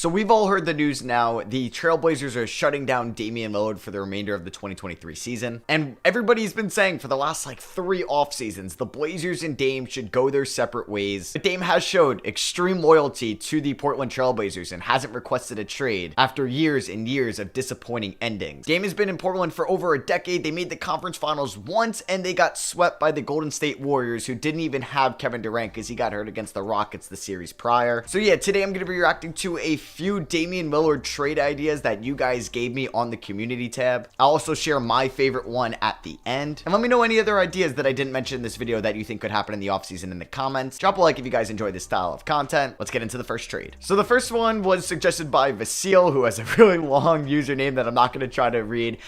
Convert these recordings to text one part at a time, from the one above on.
So we've all heard the news now. The Trailblazers are shutting down Damian Lillard for the remainder of the 2023 season. And everybody's been saying for the last 3 off seasons, the Blazers and Dame should go their separate ways. But Dame has showed extreme loyalty to the Portland Trailblazers and hasn't requested a trade after years and years of disappointing endings. Dame has been in Portland for over a decade. They made the conference finals once and they got swept by the Golden State Warriors, who didn't even have Kevin Durant because he got hurt against the Rockets the series prior. So yeah, today I'm going to be reacting to a few Damian Lillard trade ideas that you guys gave me on the community tab. I'll also share my favorite one at the end. And let me know any other ideas that I didn't mention in this video that you think could happen in the offseason in the comments. Drop a like if you guys enjoy this style of content. Let's get into the first trade. So the first one was suggested by Vasil, who has a really long username that I'm not going to try to read.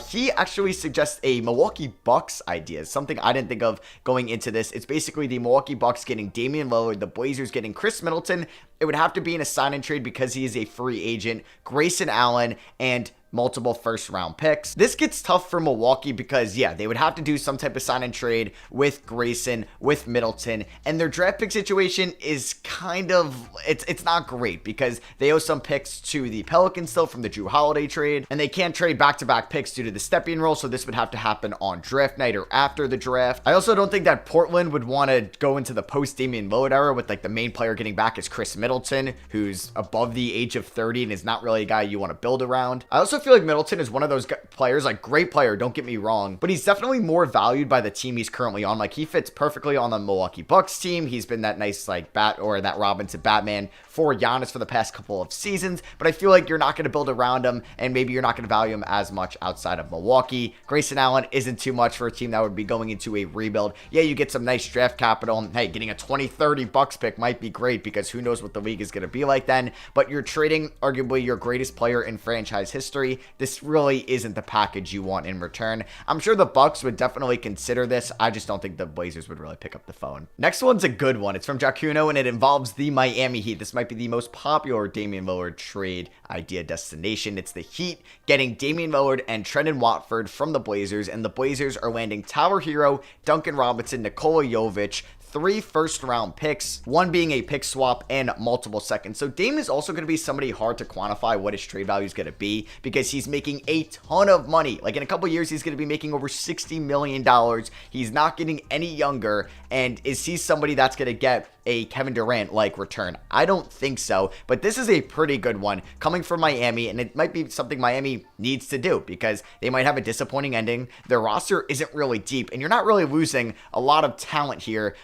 He actually suggests a Milwaukee Bucks idea, something I didn't think of going into this. It's basically the Milwaukee Bucks getting Damian Lillard, the Blazers getting Chris Middleton. It would have to be in a sign-and trade because he is a free agent, Grayson Allen, and multiple first-round picks. This gets tough for Milwaukee because, yeah, they would have to do some type of sign-and-trade with Grayson, with Middleton, and their draft pick situation is kind of, it's not great because they owe some picks to the Pelicans still from the Jrue Holiday trade, and they can't trade back-to-back picks due to the stepping rule, so this would have to happen on draft night or after the draft. I also don't think that Portland would want to go into the post-Damian Lillard era with, the main player getting back is Chris Middleton, who's above the age of 30 and is not really a guy you want to build around. I also feel like Middleton is one of those players, great player, don't get me wrong, but he's definitely more valued by the team he's currently on. He fits perfectly on the Milwaukee Bucks team. He's been that nice, bat, or that Robinson Batman for Giannis for the past couple of seasons, but I feel like you're not going to build around him, and maybe you're not going to value him as much outside of Milwaukee. Grayson Allen isn't too much for a team that would be going into a rebuild. Yeah, you get some nice draft capital, and hey, getting a 2030 Bucks pick might be great because who knows what the league is going to be like then, but you're trading arguably your greatest player in franchise history. This really isn't the package you want in return. I'm sure the Bucks would definitely consider this. I just don't think the Blazers would really pick up the phone. Next one's a good one. It's from Jacuno, and it involves the Miami Heat. This might be the most popular Damian Lillard trade idea destination. It's the Heat getting Damian Lillard and Trendon Watford from the Blazers, and the Blazers are landing Tyler Hero, Duncan Robinson, Nikola Jovic, 3 first-round picks, 1 being a pick swap, and multiple seconds. So Dame is also going to be somebody hard to quantify what his trade value is going to be because he's making a ton of money. In a couple years, he's going to be making over $60 million. He's not getting any younger, and is he somebody that's going to get a Kevin Durant-like return? I don't think so, but this is a pretty good one coming from Miami, and it might be something Miami needs to do because they might have a disappointing ending. Their roster isn't really deep, and you're not really losing a lot of talent here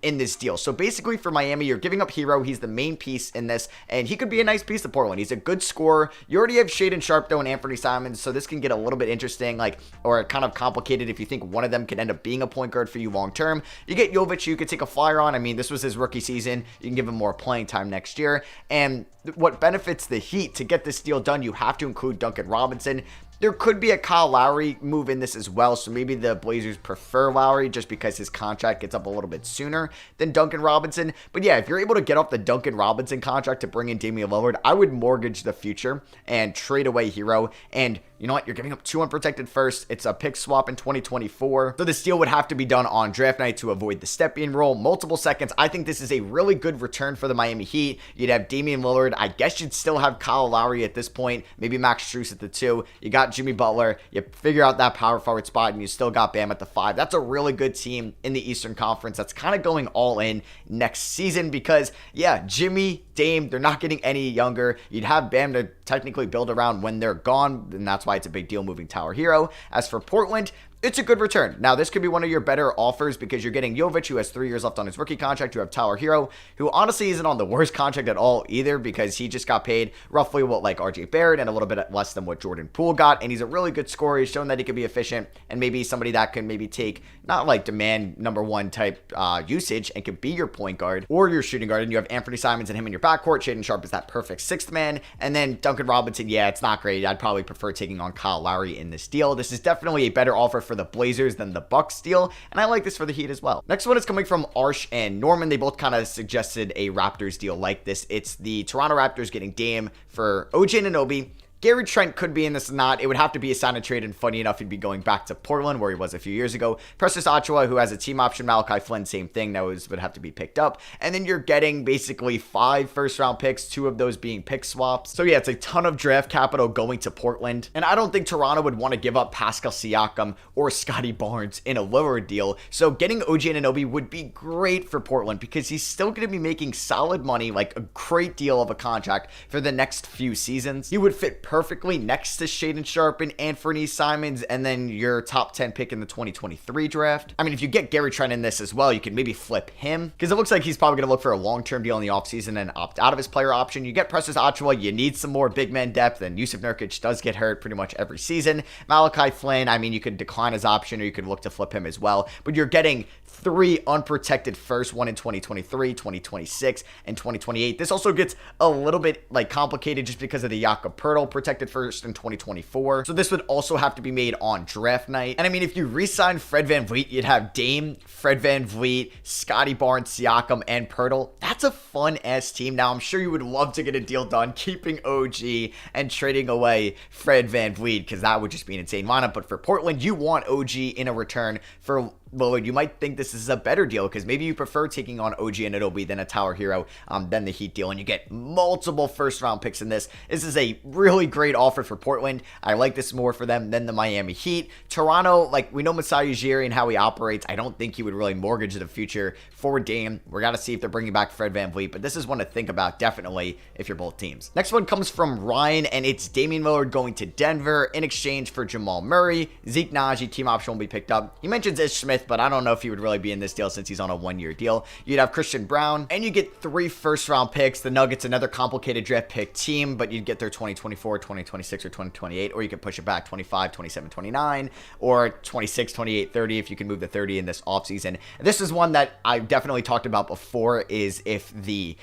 in this deal. So basically for Miami, you're giving up Hero. He's the main piece in this, and he could be a nice piece to Portland. He's a good scorer. You already have Shaedon Sharpe, though, and Anthony Simons, so this can get a little bit interesting, or kind of complicated if you think one of them could end up being a point guard for you long term. You get Jovic, you could take a flyer on. I mean, this was his rookie season. You can give him more playing time next year. And what benefits the Heat to get this deal done, you have to include Duncan Robinson. There could be a Kyle Lowry move in this as well, so maybe the Blazers prefer Lowry just because his contract gets up a little bit sooner than Duncan Robinson. But yeah, if you're able to get off the Duncan Robinson contract to bring in Damian Lillard, I would mortgage the future and trade away Hero. And you know what? You're giving up 2 unprotected firsts. It's a pick swap in 2024. So this deal would have to be done on draft night to avoid the step-in rule. Multiple seconds. I think this is a really good return for the Miami Heat. You'd have Damian Lillard. I guess you'd still have Kyle Lowry at this point. Maybe Max Strus at the 2. You got Jimmy Butler. You figure out that power forward spot, and you still got Bam at the 5. That's a really good team in the Eastern Conference that's kind of going all in next season because, yeah, Jimmy, Dame, they're not getting any younger. You'd have Bam to technically build around when they're gone, and that's why it's a big deal moving Tyler Hero. As for Portland, it's a good return. Now, this could be one of your better offers because you're getting Jovic, who has 3 years left on his rookie contract. You have Tyler Hero, who honestly isn't on the worst contract at all either because he just got paid roughly what RJ Barrett and a little bit less than what Jordan Poole got. And he's a really good scorer. He's shown that he can be efficient and maybe somebody that can maybe take not demand number 1 type usage and could be your point guard or your shooting guard. And you have Anthony Simons and him in your backcourt. Shaedon Sharpe is that perfect 6th man. And then Duncan Robinson, yeah, it's not great. I'd probably prefer taking on Kyle Lowry in this deal. This is definitely a better offer for the Blazers than the Bucks deal, and I like this for the Heat as well. Next one is coming from Arsh and Norman. They both kind of suggested a Raptors deal like this. It's the Toronto Raptors getting Dame for OG Anunoby, Gary Trent could be in this or not. It would have to be a sign and trade, and funny enough, he'd be going back to Portland, where he was a few years ago. Precious Achiuwa, who has a team option. Malachi Flynn, same thing. Those would have to be picked up. And then you're getting basically 5 first-round picks, 2 of those being pick swaps. So yeah, it's a ton of draft capital going to Portland. And I don't think Toronto would want to give up Pascal Siakam or Scotty Barnes in a lower deal. So getting OG Anunoby would be great for Portland because he's still going to be making solid money, like a great deal of a contract for the next few seasons. He would fit perfectly next to Shaedon Sharpe and Anthony Simons, and then your top 10 pick in the 2023 draft. I mean, if you get Gary Trent in this as well, you could maybe flip him because it looks like he's probably going to look for a long-term deal in the offseason and opt out of his player option. You get Precious Achiuwa, you need some more big man depth, and Yusuf Nurkic does get hurt pretty much every season. Malachi Flynn, I mean, you could decline his option or you could look to flip him as well, but you're getting 3 unprotected first, one in 2023, 2026, and 2028. This also gets a little bit like complicated just because of the Jakob Poeltl protected first in 2024. So this would also have to be made on draft night. And I mean, if you re-sign Fred VanVleet, you'd have Dame, Fred VanVleet, Scotty Barnes, Siakam, and Poeltl. That's a fun-ass team. Now, I'm sure you would love to get a deal done keeping OG and trading away Fred VanVleet because that would just be an insane lineup. But for Portland, you want OG in a return for Lillard. You might think this is a better deal because maybe you prefer taking on OG Anunoby than a Tower Hero than the Heat deal, and you get multiple first-round picks in this. This is a really great offer for Portland. I like this more for them than the Miami Heat. Toronto, like, we know Masai Ujiri and how he operates. I don't think he would really mortgage the future for Dame. We're got to see if they're bringing back Fred VanVleet, but this is one to think about definitely if you're both teams. Next one comes from Ryan, and it's Damian Lillard going to Denver in exchange for Jamal Murray. Zeke Naji, team option will be picked up. He mentions Ish Smith, but I don't know if he would really be in this deal since he's on a 1-year deal. You'd have Christian Brown, and you get 3 first-round picks. The Nuggets, another complicated draft pick team, but you'd get their 2024, 2026, or 2028, or you could push it back 25, 27, 29, or 26, 28, 30 if you can move the 30 in this offseason. This is one that I've definitely talked about before, is if the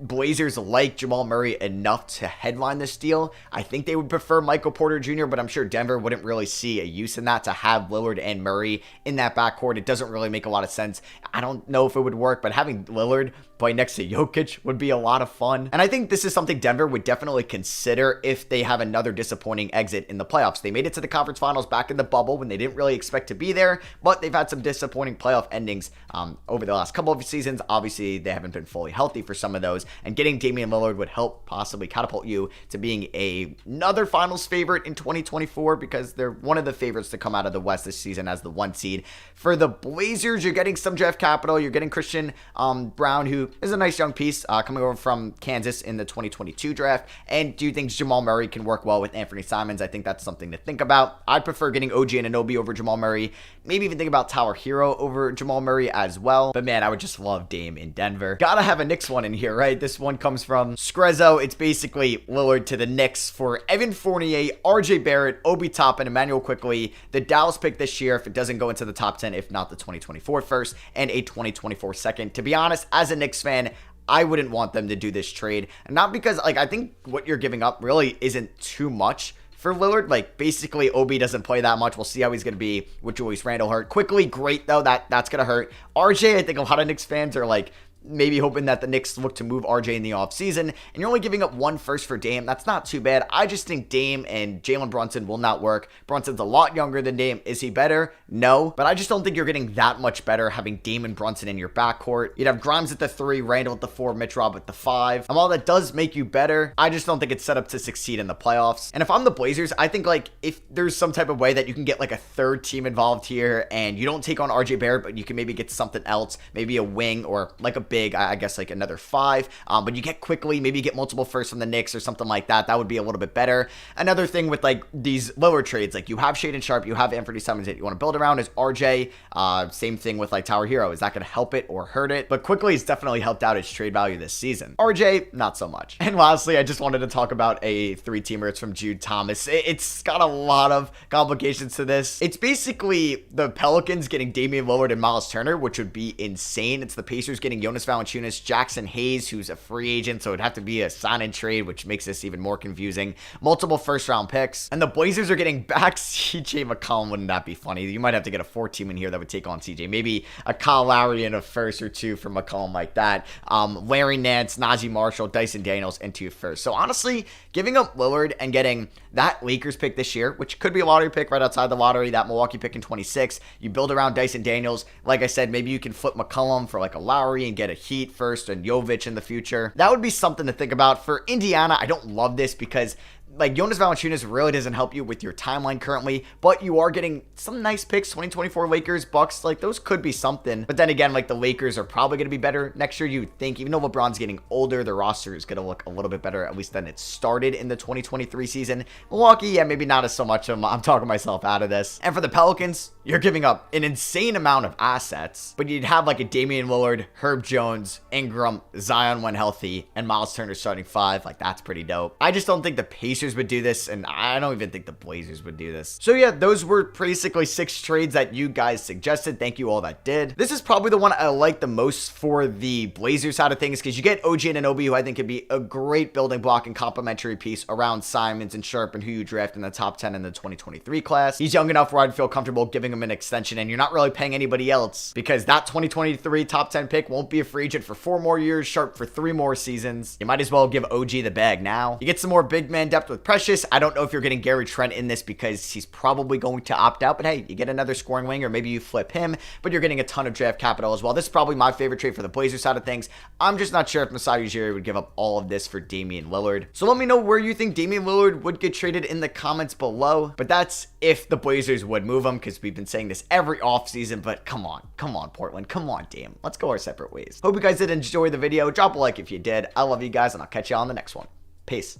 Blazers like Jamal Murray enough to headline this deal. I think they would prefer Michael Porter Jr., but I'm sure Denver wouldn't really see a use in that to have Lillard and Murray in that backcourt. It doesn't really make a lot of sense. I don't know if it would work, but having Lillard play next to Jokic would be a lot of fun. And I think this is something Denver would definitely consider if they have another disappointing exit in the playoffs. They made it to the conference finals back in the bubble when they didn't really expect to be there, but they've had some disappointing playoff endings over the last couple of seasons. Obviously, they haven't been fully healthy for some of those, and getting Damian Lillard would help possibly catapult you to being another finals favorite in 2024 because they're one of the favorites to come out of the West this season as the 1 seed. For the Blazers, you're getting some draft capital. You're getting Christian Brown, who is a nice young piece coming over from Kansas in the 2022 draft. And do you think Jamal Murray can work well with Anthony Simons? I think that's something to think about. I'd prefer getting OG Anunoby over Jamal Murray. Maybe even think about Tower Hero over Jamal Murray as well. But man, I would just love Dame in Denver. Gotta have a Knicks one in here, right? This one comes from Screzzo. It's basically Lillard to the Knicks for Evan Fournier, RJ Barrett, Obi Toppin, Emmanuel Quickley, the Dallas pick this year if it doesn't go into the top 10, if not the 2024 first, and a 2024 second. To be honest, as a Knicks fan, I wouldn't want them to do this trade. And not because, like, I think what you're giving up really isn't too much for Lillard. Like, basically, Obi doesn't play that much. We'll see how he's going to be with Julius Randle hurt. Quickly, great, though. That's going to hurt. RJ, I think a lot of Knicks fans are, like, maybe hoping that the Knicks look to move RJ in the offseason, and you're only giving up 1 first for Dame. That's not too bad. I just think Dame and Jalen Brunson will not work. Brunson's a lot younger than Dame. Is he better? No, but I just don't think you're getting that much better having Dame and Brunson in your backcourt. You'd have Grimes at the 3, Randall at the 4, Mitch Rob at the 5. While that does make you better, I just don't think it's set up to succeed in the playoffs. And if I'm the Blazers, I think, like, if there's some type of way that you can get, like, a third team involved here, and you don't take on RJ Barrett, but you can maybe get something else, maybe a wing or, like, a big, I guess, like, another 5, but you get Quickly, maybe get multiple firsts from the Knicks or something like that. That would be a little bit better. Another thing with, like, these lower trades, like, you have Shaedon Sharpe, you have Anthony Simons that you want to build around is RJ. Same thing with, like, Tower Hero. Is that going to help it or hurt it? But Quickly has definitely helped out its trade value this season. RJ, not so much. And lastly, I just wanted to talk about a 3-teamer. It's from Jude Thomas. It's got a lot of complications to this. It's basically the Pelicans getting Damian Lillard and Miles Turner, which would be insane. It's the Pacers getting Jonas Jonas Valanciunas, Jackson Hayes, who's a free agent, so it'd have to be a sign and trade, which makes this even more confusing. Multiple first-round picks. And the Blazers are getting back CJ McCollum. Wouldn't that be funny? You might have to get a 4-team in here that would take on CJ. Maybe a Kyle Lowry and a first or two for McCollum like that. Larry Nance, Najee Marshall, Dyson Daniels, and 2 firsts. So honestly, giving up Lillard and getting that Lakers pick this year, which could be a lottery pick right outside the lottery, that Milwaukee pick in 26, you build around Dyson Daniels. Like I said, maybe you can flip McCollum for like a Lowry and get a Heat first and Jovic in the future. That would be something to think about. For Indiana, I don't love this because like Jonas Valanciunas really doesn't help you with your timeline currently, but you are getting some nice picks. 2024 Lakers, Bucks, like those could be something. But then again, like the Lakers are probably going to be better next year, you would think. Even though LeBron's getting older, the roster is going to look a little bit better, at least than it started in the 2023 season. Milwaukee, yeah, maybe not as so much. I'm talking myself out of this. And for the Pelicans, you're giving up an insane amount of assets, but you'd have like a Damian Lillard, Herb Jones, Ingram, Zion when healthy, and Miles Turner starting 5. Like that's pretty dope. I just don't think the Pacers would do this, and I don't even think the Blazers would do this. So yeah, those were basically 6 trades that you guys suggested. Thank you all that did. This is probably the one I like the most for the Blazers side of things, because you get OG Anunoby, who I think could be a great building block and complementary piece around Simons and Sharp, and who you draft in the top 10 in the 2023 class. He's young enough where I'd feel comfortable giving him an extension, and you're not really paying anybody else, because that 2023 top 10 pick won't be a free agent for 4 more years, Sharp for 3 more seasons. You might as well give OG the bag now. You get some more big man depth with Precious. I don't know if you're getting Gary Trent in this because he's probably going to opt out, but hey, you get another scoring wing, or maybe you flip him, but you're getting a ton of draft capital as well. This is probably my favorite trade for the Blazers side of things. I'm just not sure if Masai Ujiri would give up all of this for Damian Lillard. So let me know where you think Damian Lillard would get traded in the comments below, but that's if the Blazers would move him, because we've been saying this every offseason, but come on, Portland, come on, Dame. Let's go our separate ways. Hope you guys did enjoy the video. Drop a like if you did. I love you guys, and I'll catch you on the next one. Peace.